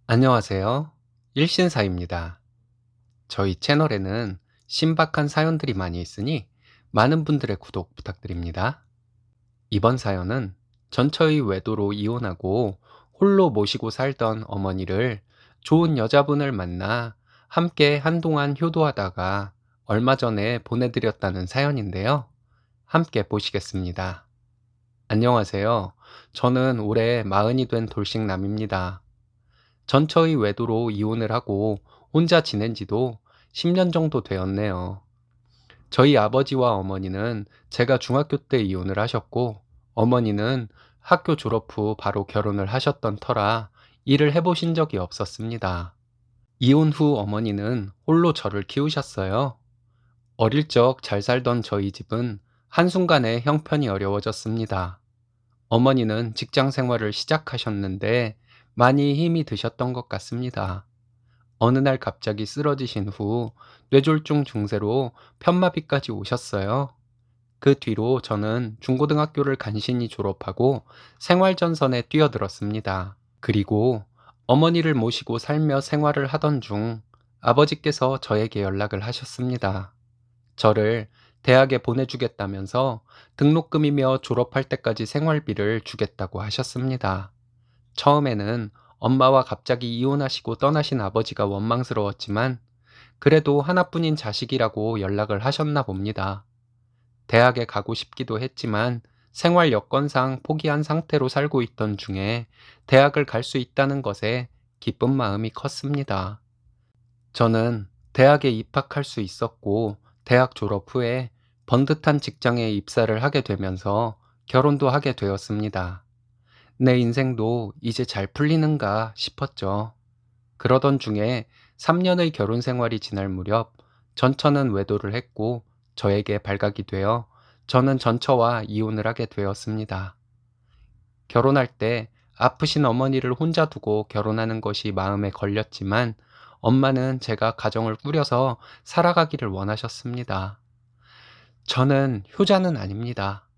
안녕하세요. 일신사입니다. 저희 채널에는 신박한 사연들이 많이 있으니 많은 분들의 구독 부탁드립니다. 이번 사연은 전처의 외도로 이혼하고 홀로 모시고 살던 어머니를 좋은 여자분을 만나 함께 한동안 효도하다가 얼마 전에 보내드렸다는 사연인데요. 함께 보시겠습니다. 안녕하세요. 저는 올해 40이 된 돌싱남입니다. 전처의 외도로 이혼을 하고 혼자 지낸 지도 10년 정도 되었네요. 저희 아버지와 어머니는 제가 중학교 때 이혼을 하셨고, 어머니는 학교 졸업 후 바로 결혼을 하셨던 터라 일을 해보신 적이 없었습니다. 이혼 후 어머니는 홀로 저를 키우셨어요. 어릴 적 잘 살던 저희 집은 한순간에 형편이 어려워졌습니다. 어머니는 직장 생활을 시작하셨는데 많이 힘이 드셨던 것 같습니다. 어느 날 갑자기 쓰러지신 후 뇌졸중 증세로 편마비까지 오셨어요. 그 뒤로 저는 중고등학교를 간신히 졸업하고 생활전선에 뛰어들었습니다. 그리고 어머니를 모시고 살며 생활을 하던 중 아버지께서 저에게 연락을 하셨습니다. 저를 대학에 보내주겠다면서 등록금이며 졸업할 때까지 생활비를 주겠다고 하셨습니다. 처음에는 엄마와 갑자기 이혼하시고 떠나신 아버지가 원망스러웠지만 그래도 하나뿐인 자식이라고 연락을 하셨나 봅니다. 대학에 가고 싶기도 했지만 생활 여건상 포기한 상태로 살고 있던 중에 대학을 갈 수 있다는 것에 기쁜 마음이 컸습니다. 저는 대학에 입학할 수 있었고 대학 졸업 후에 번듯한 직장에 입사를 하게 되면서 결혼도 하게 되었습니다. 내 인생도 이제 잘 풀리는가 싶었죠. 그러던 중에 3년의 결혼 생활이 지날 무렵 전처는 외도를 했고 저에게 발각이 되어 저는 전처와 이혼을 하게 되었습니다. 결혼할 때 아프신 어머니를 혼자 두고 결혼하는 것이 마음에 걸렸지만 엄마는 제가 가정을 꾸려서 살아가기를 원하셨습니다. 저는 효자는 아닙니다.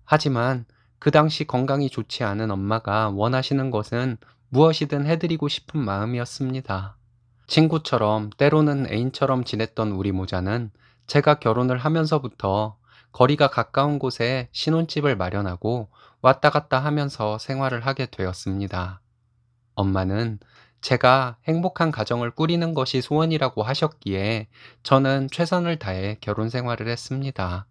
하지만 그 당시 건강이 좋지 않은 엄마가 원하시는 것은 무엇이든 해드리고 싶은 마음이었습니다. 친구처럼 때로는 애인처럼 지냈던 우리 모자는 제가 결혼을 하면서부터 거리가 가까운 곳에 신혼집을 마련하고 왔다 갔다 하면서 생활을 하게 되었습니다. 엄마는 제가 행복한 가정을 꾸리는 것이 소원이라고 하셨기에 저는 최선을 다해 결혼 생활을 했습니다.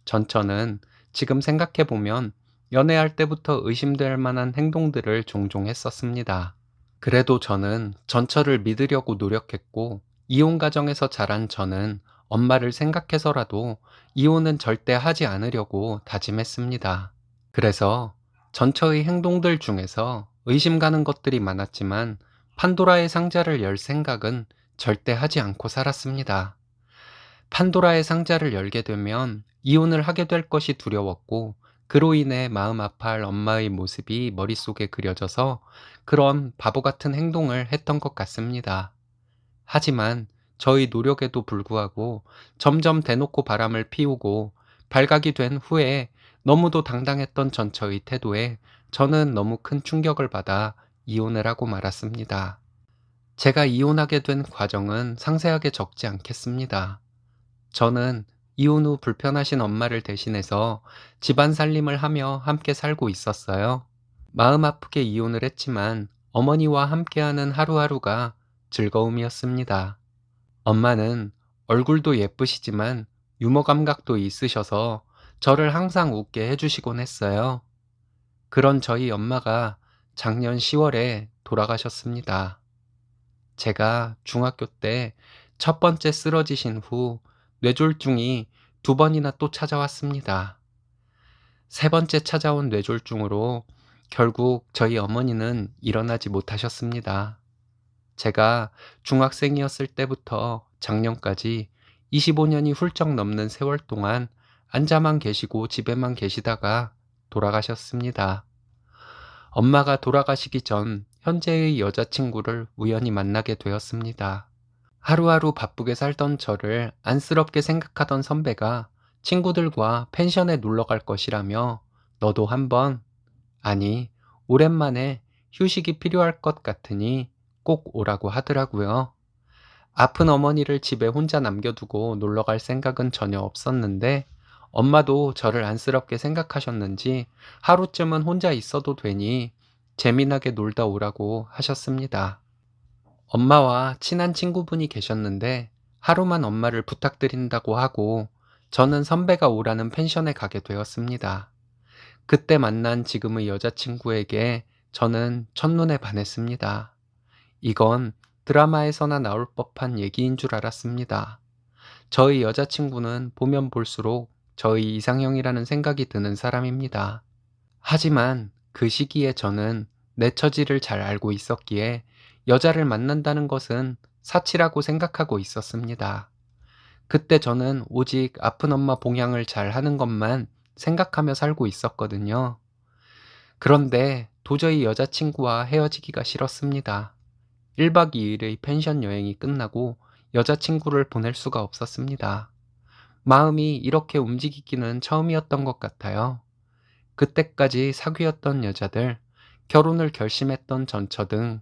전처는 지금 생각해보면 연애할 때부터 의심될 만한 행동들을 종종 했었습니다. 그래도 저는 전처를 믿으려고 노력했고, 이혼 가정에서 자란 저는 엄마를 생각해서라도 이혼은 절대 하지 않으려고 다짐했습니다. 그래서 전처의 행동들 중에서 의심 가는 것들이 많았지만 판도라의 상자를 열 생각은 절대 하지 않고 살았습니다. 판도라의 상자를 열게 되면 이혼을 하게 될 것이 두려웠고 그로 인해 마음 아파할 엄마의 모습이 머릿속에 그려져서 그런 바보 같은 행동을 했던 것 같습니다. 하지만 저희 노력에도 불구하고 점점 대놓고 바람을 피우고 발각이 된 후에 너무도 당당했던 전처의 태도에 저는 너무 큰 충격을 받아 이혼을 하고 말았습니다. 제가 이혼하게 된 과정은 상세하게 적지 않겠습니다. 저는 이혼 후 불편하신 엄마를 대신해서 집안 살림을 하며 함께 살고 있었어요. 마음 아프게 이혼을 했지만 어머니와 함께하는 하루하루가 즐거움이었습니다. 엄마는 얼굴도 예쁘시지만 유머 감각도 있으셔서 저를 항상 웃게 해주시곤 했어요. 그런 저희 엄마가 작년 10월에 돌아가셨습니다. 제가 중학교 때 첫 번째 쓰러지신 후 뇌졸중이 2번이나 또 찾아왔습니다. 세 번째 찾아온 뇌졸중으로 결국 저희 어머니는 일어나지 못하셨습니다. 제가 중학생이었을 때부터 작년까지 25년이 훌쩍 넘는 세월 동안 앉아만 계시고 집에만 계시다가 돌아가셨습니다. 엄마가 돌아가시기 전 현재의 여자친구를 우연히 만나게 되었습니다. 하루하루 바쁘게 살던 저를 안쓰럽게 생각하던 선배가 친구들과 펜션에 놀러 갈 것이라며 너도 한번, 아니, 오랜만에 휴식이 필요할 것 같으니 꼭 오라고 하더라고요. 아픈 어머니를 집에 혼자 남겨두고 놀러 갈 생각은 전혀 없었는데 엄마도 저를 안쓰럽게 생각하셨는지 하루쯤은 혼자 있어도 되니 재미나게 놀다 오라고 하셨습니다. 엄마와 친한 친구분이 계셨는데 하루만 엄마를 부탁드린다고 하고 저는 선배가 오라는 펜션에 가게 되었습니다. 그때 만난 지금의 여자친구에게 저는 첫눈에 반했습니다. 이건 드라마에서나 나올 법한 얘기인 줄 알았습니다. 저의 여자친구는 보면 볼수록 저의 이상형이라는 생각이 드는 사람입니다. 하지만 그 시기에 저는 내 처지를 잘 알고 있었기에 여자를 만난다는 것은 사치라고 생각하고 있었습니다. 그때 저는 오직 아픈 엄마 봉양을 잘 하는 것만 생각하며 살고 있었거든요. 그런데 도저히 여자친구와 헤어지기가 싫었습니다. 1박 2일의 펜션 여행이 끝나고 여자친구를 보낼 수가 없었습니다. 마음이 이렇게 움직이기는 처음이었던 것 같아요. 그때까지 사귀었던 여자들, 결혼을 결심했던 전처 등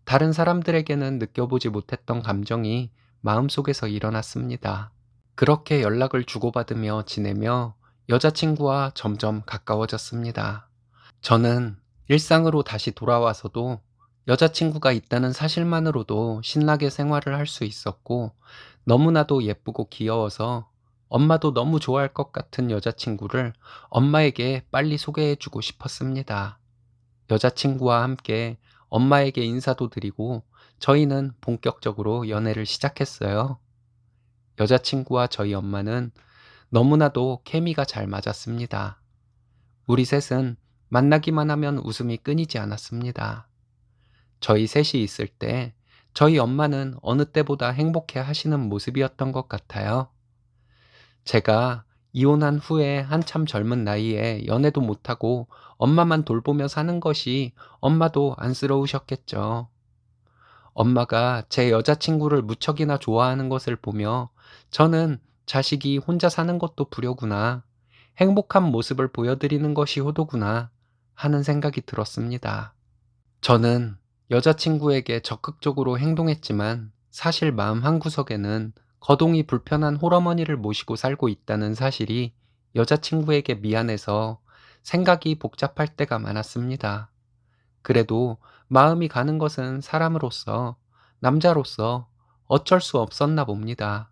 다른 사람들에게는 느껴보지 못했던 감정이 마음속에서 일어났습니다. 그렇게 연락을 주고받으며 지내며 여자친구와 점점 가까워졌습니다. 저는 일상으로 다시 돌아와서도 여자친구가 있다는 사실만으로도 신나게 생활을 할 수 있었고 너무나도 예쁘고 귀여워서 엄마도 너무 좋아할 것 같은 여자친구를 엄마에게 빨리 소개해주고 싶었습니다. 여자친구와 함께 엄마에게 인사도 드리고 저희는 본격적으로 연애를 시작했어요. 여자친구와 저희 엄마는 너무나도 케미가 잘 맞았습니다. 우리 셋은 만나기만 하면 웃음이 끊이지 않았습니다. 저희 셋이 있을 때 저희 엄마는 어느 때보다 행복해 하시는 모습이었던 것 같아요. 제가 이혼한 후에 한참 젊은 나이에 연애도 못하고 엄마만 돌보며 사는 것이 엄마도 안쓰러우셨겠죠. 엄마가 제 여자친구를 무척이나 좋아하는 것을 보며 저는 자식이 혼자 사는 것도 부려구나, 행복한 모습을 보여드리는 것이 효도구나 하는 생각이 들었습니다. 저는 여자친구에게 적극적으로 행동했지만 사실 마음 한구석에는 거동이 불편한 홀어머니를 모시고 살고 있다는 사실이 여자친구에게 미안해서 생각이 복잡할 때가 많았습니다. 그래도 마음이 가는 것은 사람으로서, 남자로서 어쩔 수 없었나 봅니다.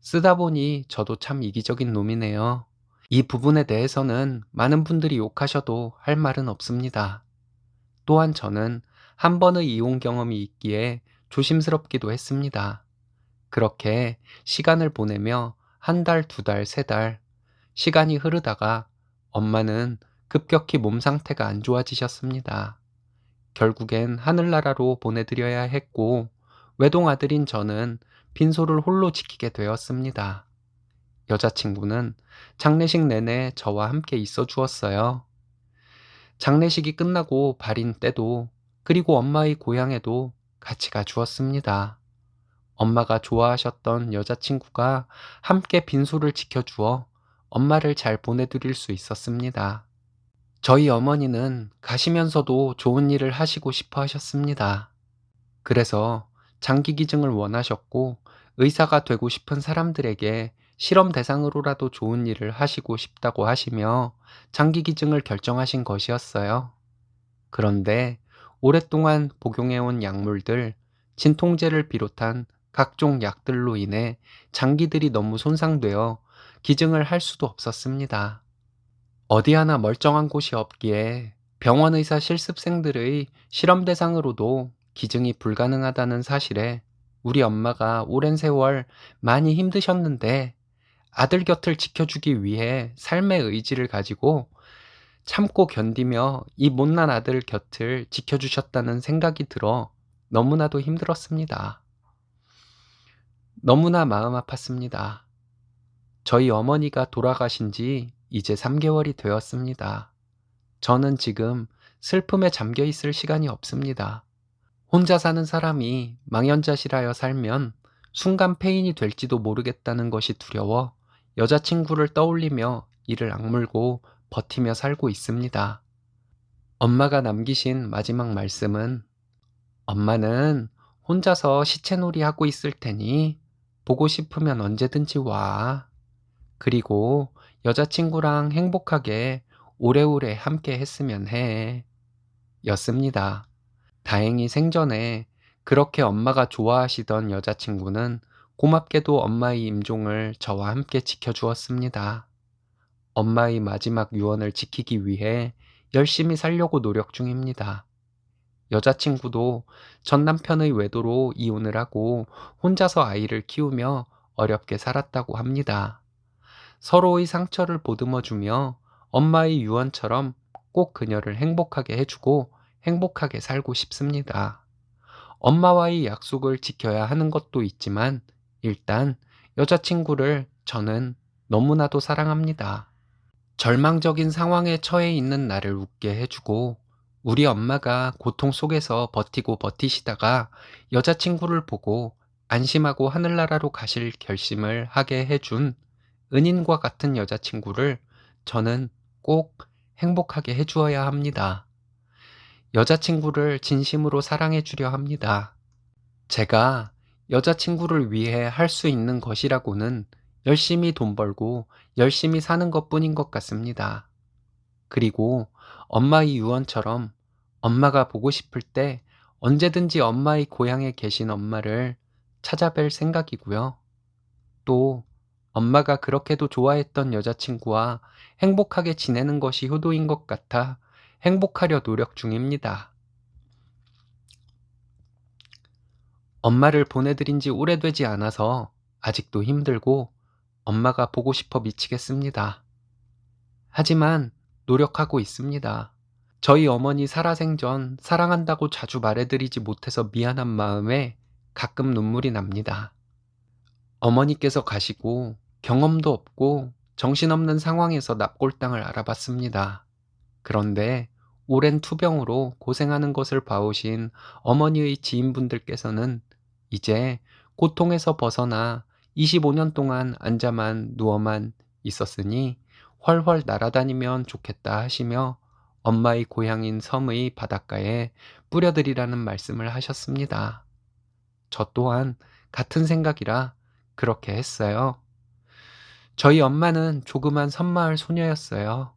쓰다 보니 저도 참 이기적인 놈이네요. 이 부분에 대해서는 많은 분들이 욕하셔도 할 말은 없습니다. 또한 저는 한 번의 이혼 경험이 있기에 조심스럽기도 했습니다. 그렇게 시간을 보내며 한 달, 두 달, 세 달, 시간이 흐르다가 엄마는 급격히 몸 상태가 안 좋아지셨습니다. 결국엔 하늘나라로 보내드려야 했고, 외동아들인 저는 빈소를 홀로 지키게 되었습니다. 여자친구는 장례식 내내 저와 함께 있어 주었어요. 장례식이 끝나고 발인 때도 그리고 엄마의 고향에도 같이 가주었습니다. 엄마가 좋아하셨던 여자친구가 함께 빈소를 지켜주어 엄마를 잘 보내드릴 수 있었습니다. 저희 어머니는 가시면서도 좋은 일을 하시고 싶어 하셨습니다. 그래서 장기 기증을 원하셨고 의사가 되고 싶은 사람들에게 실험 대상으로라도 좋은 일을 하시고 싶다고 하시며 장기 기증을 결정하신 것이었어요. 그런데 오랫동안 복용해온 약물들, 진통제를 비롯한 각종 약들로 인해 장기들이 너무 손상되어 기증을 할 수도 없었습니다. 어디 하나 멀쩡한 곳이 없기에 병원 의사 실습생들의 실험 대상으로도 기증이 불가능하다는 사실에 우리 엄마가 오랜 세월 많이 힘드셨는데 아들 곁을 지켜주기 위해 삶의 의지를 가지고 참고 견디며 이 못난 아들 곁을 지켜주셨다는 생각이 들어 너무나도 힘들었습니다. 너무나 마음 아팠습니다. 저희 어머니가 돌아가신 지 이제 3개월이 되었습니다. 저는 지금 슬픔에 잠겨 있을 시간이 없습니다. 혼자 사는 사람이 망연자실하여 살면 순간 폐인이 될지도 모르겠다는 것이 두려워 여자친구를 떠올리며 이를 악물고 버티며 살고 있습니다. 엄마가 남기신 마지막 말씀은 엄마는 혼자서 시체놀이 하고 있을 테니 보고 싶으면 언제든지 와. 그리고 여자친구랑 행복하게 오래오래 함께 했으면 해. 였습니다. 다행히 생전에 그렇게 엄마가 좋아하시던 여자친구는 고맙게도 엄마의 임종을 저와 함께 지켜주었습니다. 엄마의 마지막 유언을 지키기 위해 열심히 살려고 노력 중입니다. 여자친구도 전 남편의 외도로 이혼을 하고 혼자서 아이를 키우며 어렵게 살았다고 합니다. 서로의 상처를 보듬어주며 엄마의 유언처럼 꼭 그녀를 행복하게 해주고 행복하게 살고 싶습니다. 엄마와의 약속을 지켜야 하는 것도 있지만 일단 여자친구를 저는 너무나도 사랑합니다. 절망적인 상황에 처해 있는 나를 웃게 해주고 우리 엄마가 고통 속에서 버티고 버티시다가 여자친구를 보고 안심하고 하늘나라로 가실 결심을 하게 해준 은인과 같은 여자친구를 저는 꼭 행복하게 해주어야 합니다. 여자친구를 진심으로 사랑해 주려 합니다. 제가 여자친구를 위해 할 수 있는 것이라고는 열심히 돈 벌고 열심히 사는 것뿐인 것 같습니다. 그리고 엄마의 유언처럼 엄마가 보고 싶을 때 언제든지 엄마의 고향에 계신 엄마를 찾아뵐 생각이고요. 또 엄마가 그렇게도 좋아했던 여자친구와 행복하게 지내는 것이 효도인 것 같아 행복하려 노력 중입니다. 엄마를 보내드린 지 오래되지 않아서 아직도 힘들고 엄마가 보고 싶어 미치겠습니다. 하지만 노력하고 있습니다. 저희 어머니 살아생전 사랑한다고 자주 말해드리지 못해서 미안한 마음에 가끔 눈물이 납니다. 어머니께서 가시고 경험도 없고 정신없는 상황에서 납골당을 알아봤습니다. 그런데 오랜 투병으로 고생하는 것을 봐오신 어머니의 지인분들께서는 이제 고통에서 벗어나 25년 동안 앉아만 누워만 있었으니 훨훨 날아다니면 좋겠다 하시며 엄마의 고향인 섬의 바닷가에 뿌려드리라는 말씀을 하셨습니다. 저 또한 같은 생각이라 그렇게 했어요. 저희 엄마는 조그만 섬마을 소녀였어요.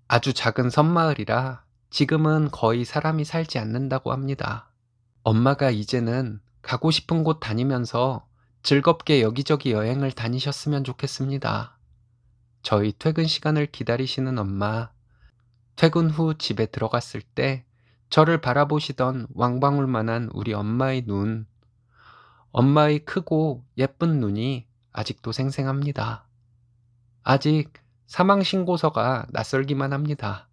아주 작은 섬마을이라 지금은 거의 사람이 살지 않는다고 합니다. 엄마가 이제는 가고 싶은 곳 다니면서 즐겁게 여기저기 여행을 다니셨으면 좋겠습니다. 저희 퇴근 시간을 기다리시는 엄마, 퇴근 후 집에 들어갔을 때 저를 바라보시던 왕방울만한 우리 엄마의 눈, 엄마의 크고 예쁜 눈이 아직도 생생합니다. 아직 사망신고서가 낯설기만 합니다.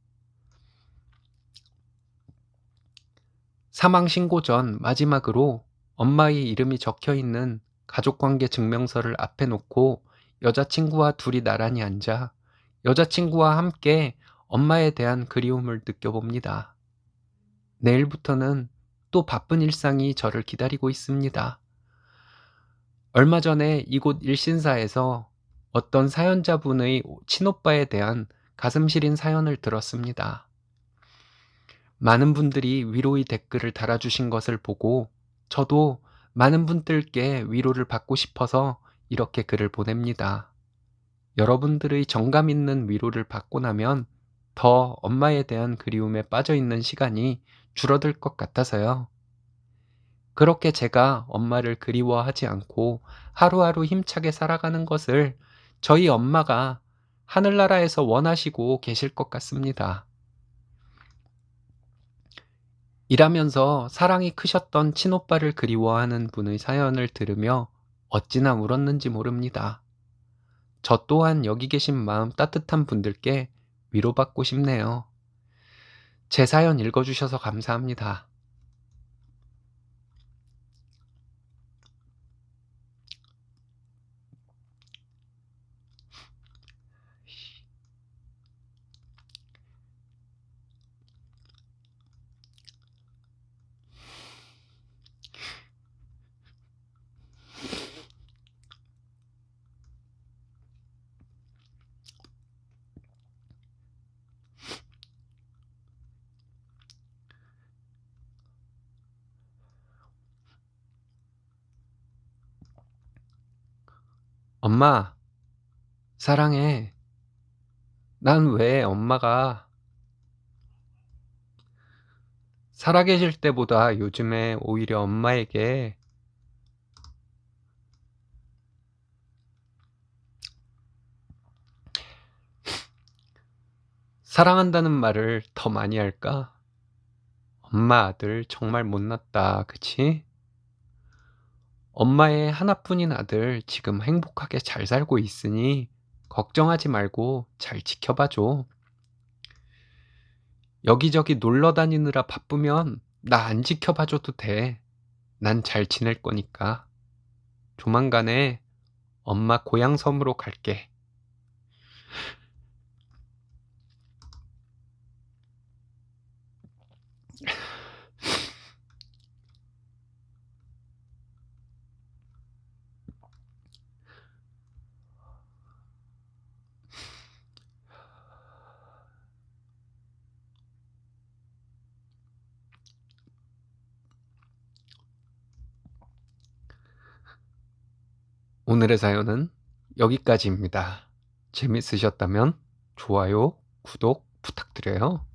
사망신고 전 마지막으로 엄마의 이름이 적혀 있는 가족관계 증명서를 앞에 놓고 여자친구와 둘이 나란히 앉아 여자친구와 함께 엄마에 대한 그리움을 느껴봅니다. 내일부터는 또 바쁜 일상이 저를 기다리고 있습니다. 얼마 전에 이곳 일신사에서 어떤 사연자분의 친오빠에 대한 가슴 시린 사연을 들었습니다. 많은 분들이 위로의 댓글을 달아주신 것을 보고 저도 많은 분들께 위로를 받고 싶어서 이렇게 글을 보냅니다. 여러분들의 정감 있는 위로를 받고 나면 더 엄마에 대한 그리움에 빠져 있는 시간이 줄어들 것 같아서요. 그렇게 제가 엄마를 그리워하지 않고 하루하루 힘차게 살아가는 것을 저희 엄마가 하늘나라에서 원하시고 계실 것 같습니다. 일하면서 사랑이 크셨던 친오빠를 그리워하는 분의 사연을 들으며 어찌나 울었는지 모릅니다. 저 또한 여기 계신 마음 따뜻한 분들께 위로받고 싶네요. 제 사연 읽어주셔서 감사합니다. 엄마, 사랑해. 난 왜 엄마가 살아계실 때보다 요즘에 오히려 엄마에게 사랑한다는 말을 더 많이 할까? 엄마 아들 정말 못났다, 그치? 엄마의 하나뿐인 아들 지금 행복하게 잘 살고 있으니 걱정하지 말고 잘 지켜봐줘. 여기저기 놀러 다니느라 바쁘면 나 안 지켜봐줘도 돼. 난 잘 지낼 거니까. 조만간에 엄마 고향 섬으로 갈게. 오늘의 사연은 여기까지입니다. 재밌으셨다면 좋아요, 구독 부탁드려요.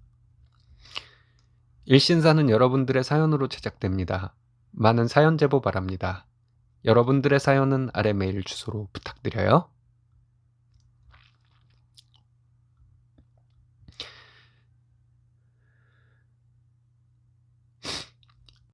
일신사는 여러분들의 사연으로 제작됩니다. 많은 사연 제보 바랍니다. 여러분들의 사연은 아래 메일 주소로 부탁드려요.